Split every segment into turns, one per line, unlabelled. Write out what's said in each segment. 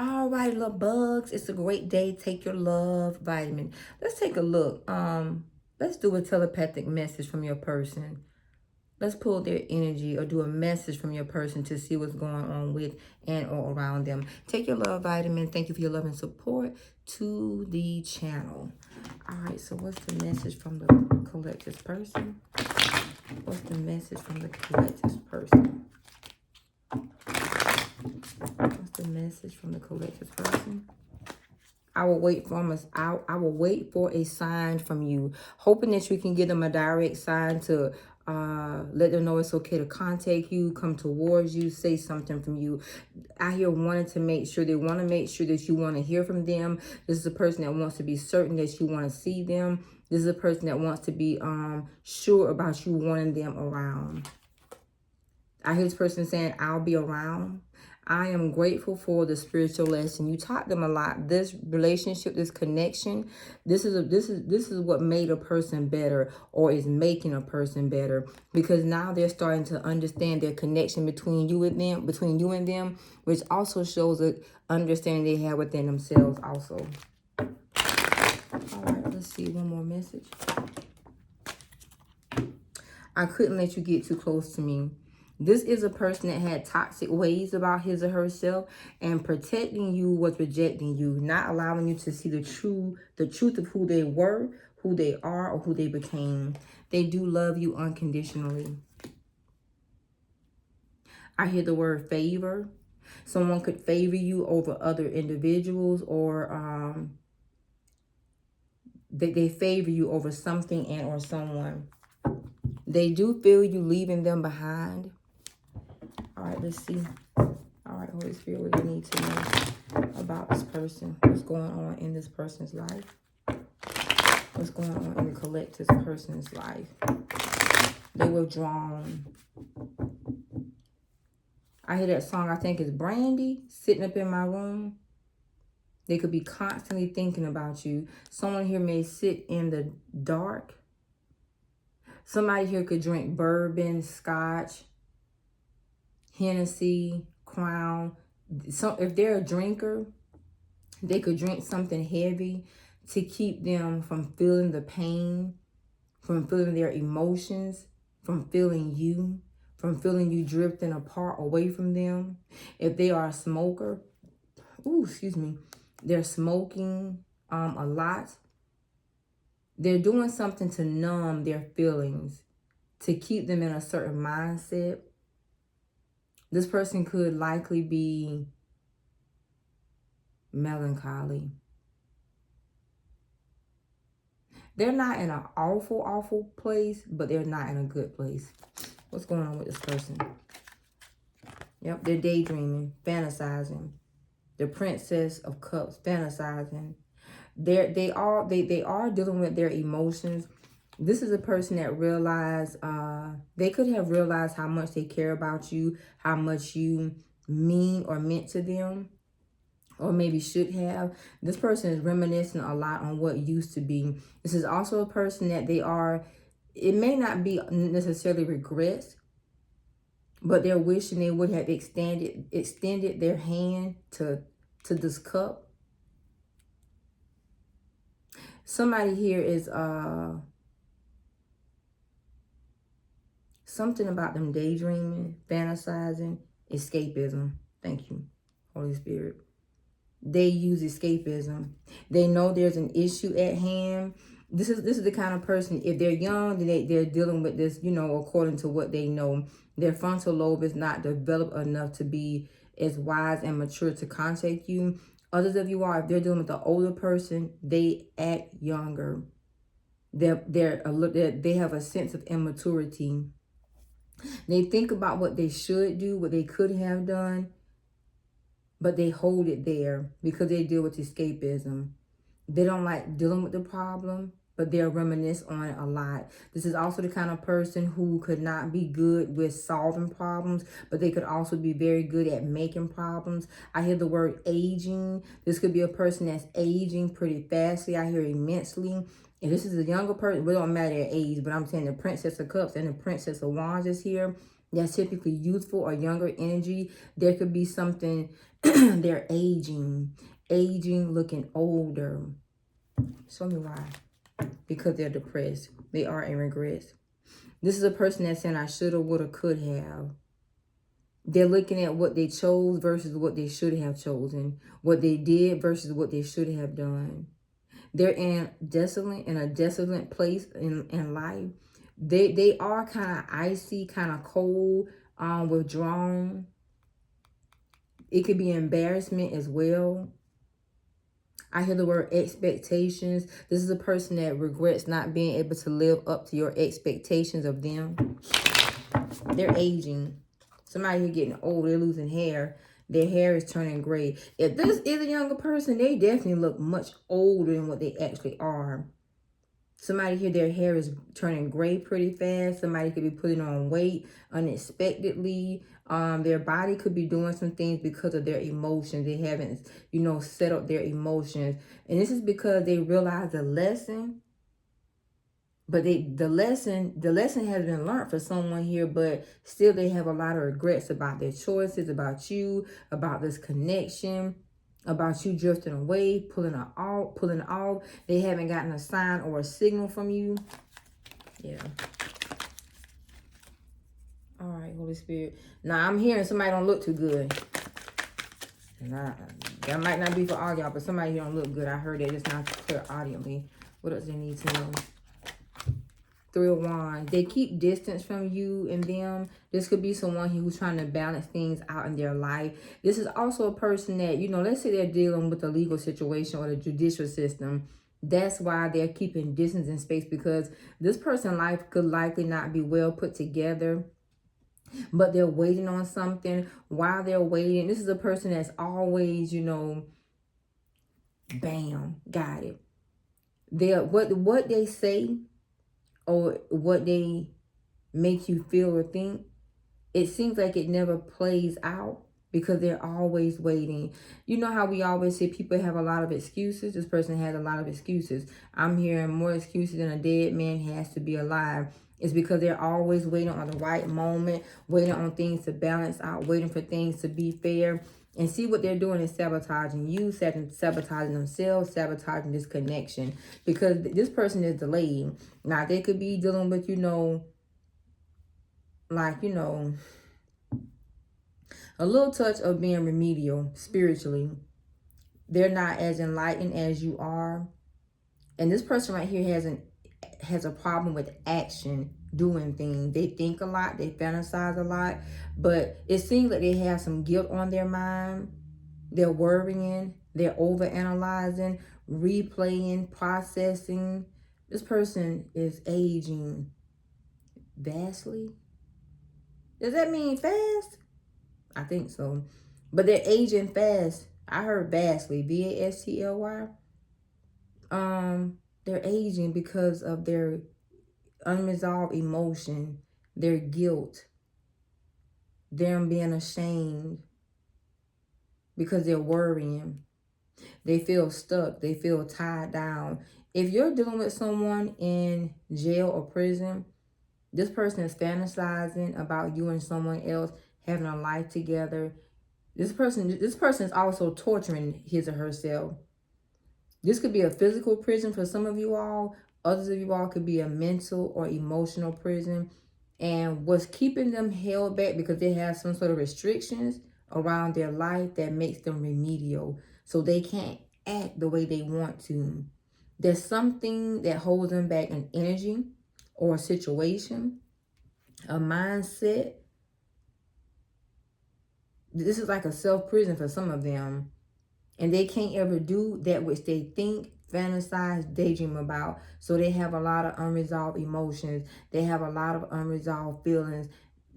All right, little bugs. It's a great day. Take your love vitamin. Let's take a look. Let's do a telepathic message from your person. Let's pull their energy or do a message from your person to see what's going on with and or around them. Take your love vitamin. Thank you for your love and support to the channel. All right, so what's the message from the collective person? What's the message from the collective person? What's the message from the collective person? I will wait for a sign from you, hoping that you can give them a direct sign to let them know it's okay to contact you, come towards you, say something from you. I hear wanting to make sure, they want to make sure that you want to hear from them. This is a person that wants to be certain that you want to see them. This is a person that wants to be sure about you wanting them around. I hear this person saying, I'll be around. I am grateful for the spiritual lesson. You taught them a lot. This relationship, this connection, this is what made a person better, or is making a person better, because now they're starting to understand their connection between you and them, which also shows the understanding they have within themselves also. All right, let's see one more message. I couldn't let you get too close to me. This is a person that had toxic ways about his or herself, and protecting you was rejecting you, not allowing you to see the truth of who they were, who they are, or who they became. They do love you unconditionally. I hear the word favor. Someone could favor you over other individuals, or they favor you over something and or someone. They do feel you leaving them behind. All right, let's see. All right, Holy Spirit, what do you need to know about this person? What's going on in this person's life? What's going on in the collective person's life? They were drawn. I hear that song, I think it's Brandy, Sitting Up in My Room. They could be constantly thinking about you. Someone here may sit in the dark. Somebody here could drink bourbon, scotch, Hennessy, Crown. So if they're a drinker, they could drink something heavy to keep them from feeling the pain, from feeling their emotions, from feeling you drifting apart away from them. If they are a smoker, they're smoking a lot. They're doing something to numb their feelings, to keep them in a certain mindset. This person could likely be melancholy. They're not in an awful place, but they're not in a good place. What's going on with this person? Yep, they're daydreaming, fantasizing. The Princess of Cups, fantasizing. They are dealing with their emotions. This is a person that realized, they could have realized how much they care about you, how much you mean or meant to them, or maybe should have. This person is reminiscing a lot on what used to be. This is also a person that it may not be necessarily regrets, but they're wishing they would have extended their hand to this cup. Somebody here is something about them daydreaming, fantasizing, escapism. Thank you, Holy Spirit. They use escapism. They know there's an issue at hand. This is the kind of person, if they're young, they're dealing with this, according to what they know. Their frontal lobe is not developed enough to be as wise and mature to contact you. Others of you are, if they're dealing with an older person, they act younger. They have a sense of immaturity. They think about what they should do, what they could have done, but they hold it there because they deal with escapism. They don't like dealing with the problem, but they'll reminisce on it a lot. This is also the kind of person who could not be good with solving problems, but they could also be very good at making problems. I hear the word aging. This could be a person that's aging pretty fastly. I hear immensely. If this is a younger person, it don't matter their age, but I'm saying the Princess of Cups and the Princess of Wands is here. That's typically youthful or younger energy. There could be something They're aging, looking older. Show me why. Because they're depressed. They are in regrets. This is a person that's saying, I shoulda, woulda, could have. They're looking at what they chose versus what they should have chosen. What they did versus what they should have done. They're in a desolate place in life. They are kind of icy, kind of cold, withdrawn. It could be embarrassment as well. I hear the word expectations. This is a person that regrets not being able to live up to your expectations of them. They're aging. Somebody who's getting old, they're losing hair. Their hair is turning gray. If this is a younger person, they definitely look much older than what they actually are. Somebody here, their hair is turning gray pretty fast. Somebody could be putting on weight unexpectedly. Their body could be doing some things because of their emotions. They haven't, set up their emotions. And this is because they realize the lesson. But the lesson has been learned for someone here, but still they have a lot of regrets about their choices, about you, about this connection, about you drifting away, pulling off. They haven't gotten a sign or a signal from you. Yeah. All right, Holy Spirit. Now, I'm hearing somebody don't look too good. That might not be for all y'all, but somebody here don't look good. I heard that. It's not clear audibly. What else they need to know? 3 of Wands. They keep distance from you and them. This could be someone who's trying to balance things out in their life. This is also a person that, let's say they're dealing with a legal situation or the judicial system. That's why they're keeping distance and space, because this person's life could likely not be well put together. But they're waiting on something. While they're waiting, this is a person that's always, bam, got it. They're what they say, or what they make you feel or think, it seems like it never plays out because they're always waiting. You know how we always say people have a lot of excuses? This person has a lot of excuses. I'm hearing more excuses than a dead man has to be alive. It's because they're always waiting on the right moment, waiting on things to balance out, waiting for things to be fair. And see, what they're doing is sabotaging you, sabotaging themselves, sabotaging this connection. Because this person is delayed. Now, they could be dealing with, a little touch of being remedial spiritually. They're not as enlightened as you are. And this person right here has a problem with action, doing things. They think a lot, they fantasize a lot, but it seems like they have some guilt on their mind. They're worrying, they're overanalyzing, replaying, processing. This person is aging vastly. Does that mean fast? I think so. But they're aging fast. I heard vastly, V-A-S-T-L-Y. They're aging because of their unresolved emotion, their guilt, them being ashamed, because they're worrying. They feel stuck. They feel tied down. If you're dealing with someone in jail or prison, this person is fantasizing about you and someone else having a life together. This person is also torturing his or herself. This could be a physical prison for some of you all. Others of you all could be a mental or emotional prison. And what's keeping them held back, because they have some sort of restrictions around their life that makes them remedial. So they can't act the way they want to. There's something that holds them back, an energy or a situation, a mindset. This is like a self-prison for some of them. And they can't ever do that which they think, fantasize, daydream about. So they have a lot of unresolved emotions. They have a lot of unresolved feelings.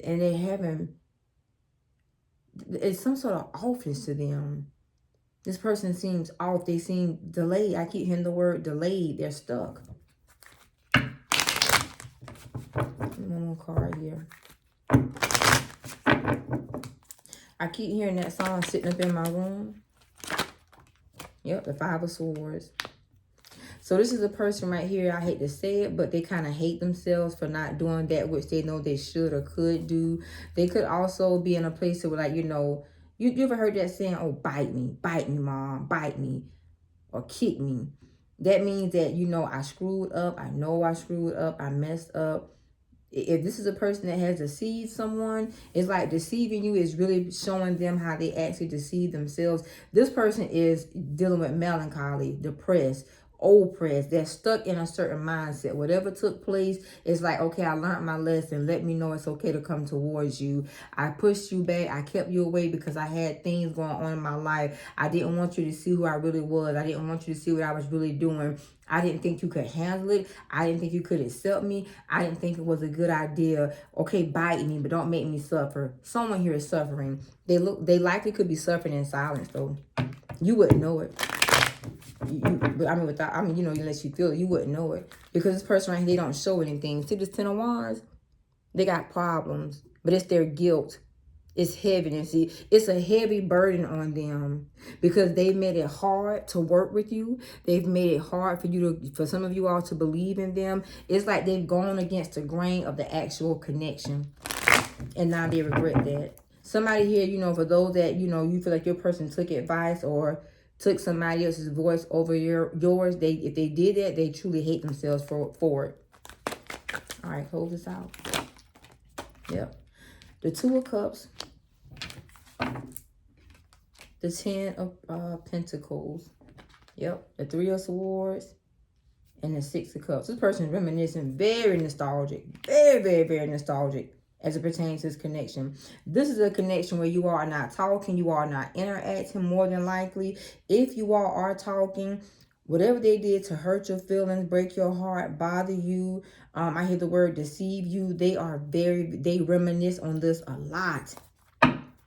And they're having, it's some sort of offness to them. This person seems off. They seem delayed. I keep hearing the word delayed. They're stuck. One more card here. I keep hearing that song sitting up in my room. Yep, the 5 of Swords. So this is a person right here, I hate to say it, but they kind of hate themselves for not doing that which they know they should or could do. They could also be in a place where, like, You ever heard that saying, oh, bite me, mom, bite me, or kick me? That means that, you know, I screwed up. I know I screwed up. I messed up. If this is a person that has deceived someone, it's like deceiving you is really showing them how they actually deceive themselves. This person is dealing with melancholy, depressed, oppressed. They're stuck in a certain mindset. Whatever took place, it's like, okay, I learned my lesson. Let me know it's okay to come towards you. I pushed you back. I kept you away because I had things going on in my life. I didn't want you to see who I really was. I didn't want you to see what I was really doing. I didn't think you could handle it. I didn't think you could accept me. I didn't think it was a good idea. Okay, bite me, but don't make me suffer. Someone here is suffering. They likely could be suffering in silence, though. You wouldn't know it. You know, unless you feel it, you wouldn't know it. Because this person right here, they don't show anything. See this Ten of Wands? They got problems, but it's their guilt. It's heaviness. See, it's a heavy burden on them because they've made it hard to work with you. They've made it hard for some of you all to believe in them. It's like they've gone against the grain of the actual connection. And now they regret that. Somebody here, you know, for those that, you know, you feel like your person took advice or took somebody else's voice over yours, if they did that, they truly hate themselves for it. All right, close this out. Yep. The Two of Cups, the Ten of Pentacles, yep, the Three of Swords, and the Six of Cups. This person is reminiscing, very nostalgic, very, very, very nostalgic as it pertains to this connection. This is a connection where you all are not talking, you all are not interacting more than likely. If you all are talking, whatever they did to hurt your feelings, break your heart, bother you, I hear the word deceive you, they reminisce on this a lot.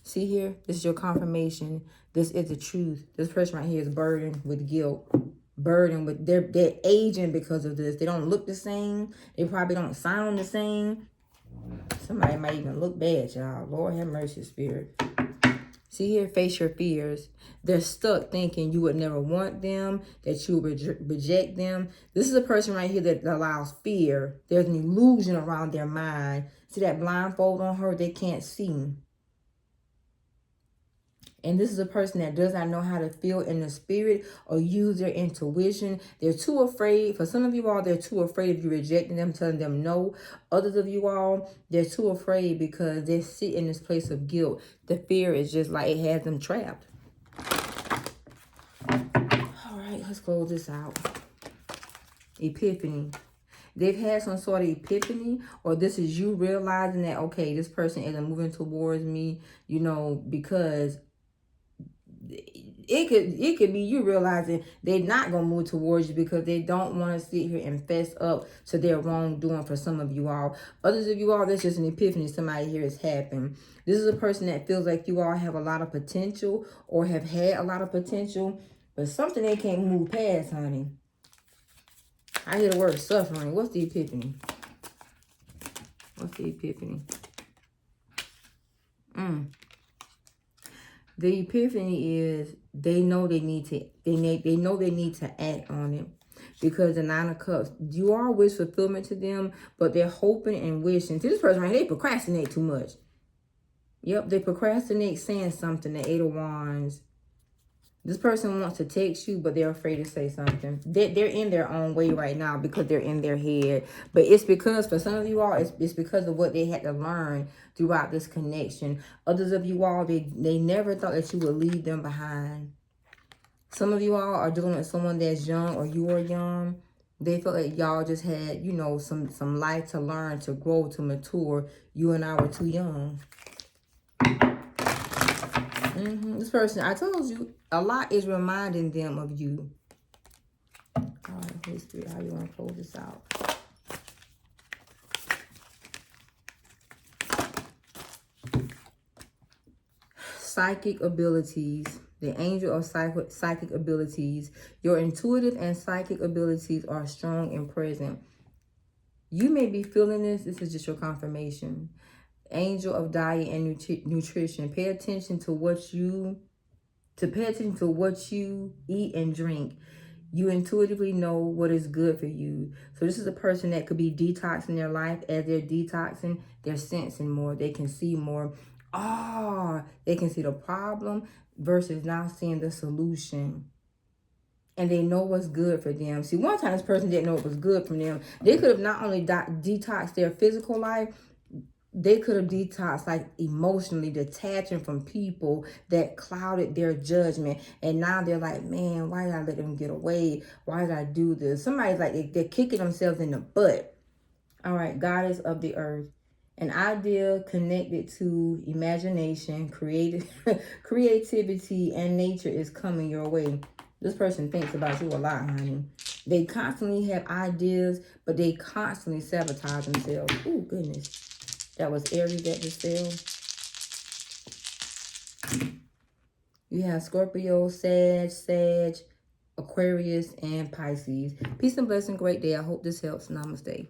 See here? This is your confirmation. This is the truth. This person right here is burdened with guilt. Burdened with, they're aging because of this. They don't look the same. They probably don't sound the same. Somebody might even look bad, y'all. Lord have mercy, Spirit. See here, face your fears. They're stuck thinking you would never want them, that you would reject them. This is a person right here that allows fear. There's an illusion around their mind. See that blindfold on her? They can't see. And this is a person that does not know how to feel in the spirit or use their intuition. They're too afraid. For some of you all, they're too afraid of you rejecting them, telling them no. Others of you all, they're too afraid because they sit in this place of guilt. The fear is just like it has them trapped. All right, let's close this out. Epiphany. They've had some sort of epiphany, or this is you realizing that, okay, this person isn't moving towards me, you know, because it could be you realizing they're not going to move towards you because they don't want to sit here and fess up to their wrongdoing. For some of you all, others of you all, that's just an epiphany somebody here has happened. This is a person that feels like you all have a lot of potential or have had a lot of potential, but something they can't move past, honey. I hear the word suffering. What's the epiphany? What's the epiphany? The epiphany is they know they need to act on it, because the Nine of Cups, you are wish fulfillment to them, but they're hoping and wishing. To this person right, they procrastinate too much. Yep, they procrastinate saying something. The Eight of Wands. This person wants to text you, but they're afraid to say something. They're in their own way right now because they're in their head. But it's because, for some of you all, it's because of what they had to learn throughout this connection. Others of you all, they never thought that you would leave them behind. Some of you all are dealing with someone that's young, or you are young. They felt like y'all just had, you know, some life to learn, to grow, to mature. You and I were too young. This person, I told you, a lot is reminding them of you. All right, Holy Spirit, how you want to close this out? Psychic abilities. The angel of psychic abilities. Your intuitive and psychic abilities are strong and present. You may be feeling this. This is just your confirmation. Angel of diet and nutrition. Pay attention to what you eat and drink. You intuitively know what is good for you. So this is a person that could be detoxing their life. As they're detoxing, they're sensing more. They can see more. They can see the problem versus now seeing the solution. And they know what's good for them. See, one time this person didn't know what was good for them. They could have not only detoxed their physical life, they could have detoxed, like, emotionally detaching from people that clouded their judgment. And now they're like, man, why did I let them get away? Why did I do this? Somebody's like, they're kicking themselves in the butt. All right, goddess of the earth. An idea connected to imagination, creativity, and nature is coming your way. This person thinks about you a lot, honey. They constantly have ideas, but they constantly sabotage themselves. Oh, goodness. That was Aries that just fell. You have Scorpio, Sag, Aquarius, and Pisces. Peace and blessing. Great day. I hope this helps. Namaste.